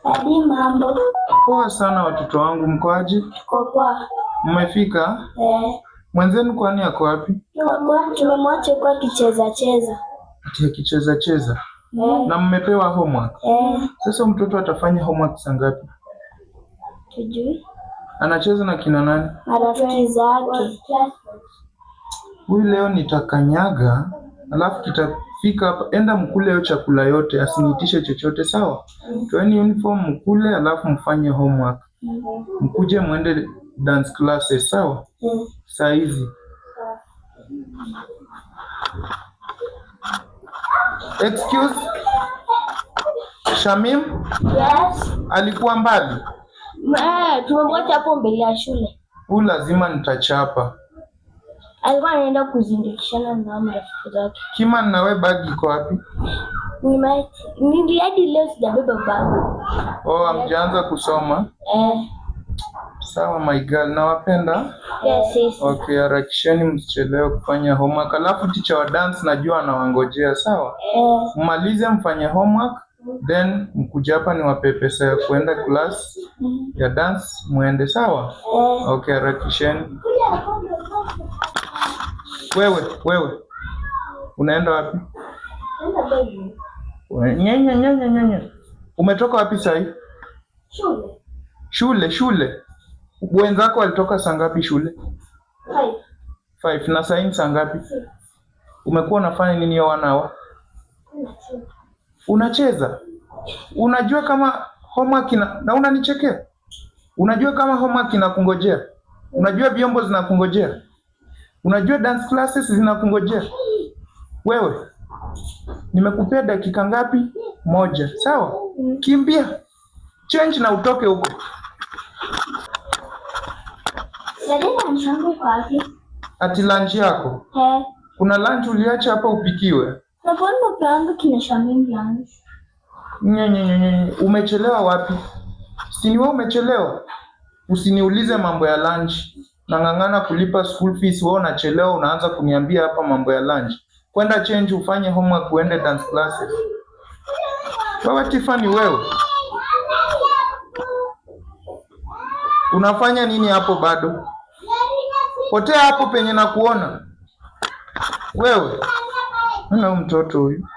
Hadi mambo. Poa sana watoto wangu, mko aje? Tuko poa. Mmefika? Mwenzenu kwani ako wapi? Tumemwacha kwa kicheza cheza. Ati akicheza cheza? Na mmepewa homework? Sasa mtoto atafanya homework saa ngapi? Tujui. Anacheza na kina nani? Marafiki zake. Huyu leo nitakanyaga, alafu kitafika hapa. Enda mkule hiyo chakula yote, asiniitishe chochote, sawa? Toeni uniform mkule, alafu mfanye homework. Mkuje muende dance classes, sawa? Saa hizi. Excuse? Shamim? Yes. Alikuwa mbali? Tumemwacha hapo mbele ya shule. Huyu lazima nitachapa. Alikuwa anaenda kuzindikishana na marafiki zake. Kima, na wewe bagi iko wapi? Hadi leo sijabeba bagi. Oh, hamjaanza kusoma? Sawa my girl, nawapenda. Yes. Okay, harakisheni msichelewe kufanya homework. Alafu teacher wa dance najua anawangojea, sawa? Mmalize mfanye homework, then mkuja hapa niwape pesa ya kuenda class ya dance muende, sawa? Okay, harakisheni. Wewe. Unaenda wapi? Nyanya. Umetoka wapi sahi? Shule. Wenzako walitoka saa ngapi shule? 5. Na sahi saa ngapi? Umekuwa unafanya nini hiyo 1 hour? Unacheza? Unajua kama homework na unanichekea? Unajua kama homework inakungojea? Unajua vyombo zinakungojea? Unajua dance classes zinakungojea? Wewe, nimekupea dakika ngapi? 1, sawa? Kimbia. Change na utoke huko. Ati lunch yako? Kuna lunch uliacha hapa upikiwe? Umechelewa wapi? Si ni wewe umechelewa? Usiniulize mambo ya lunch. Nang'ang'ana kulipa school fees, wewe unachelewa unaanza kuniambia hapa mambo ya lunch. Kwenda change ufanye homework uende dance classes. Wewe Tiffany, wewe unafanya nini hapo bado? Potea hapo penye na kuona. Wewe. Ana mtoto huyu.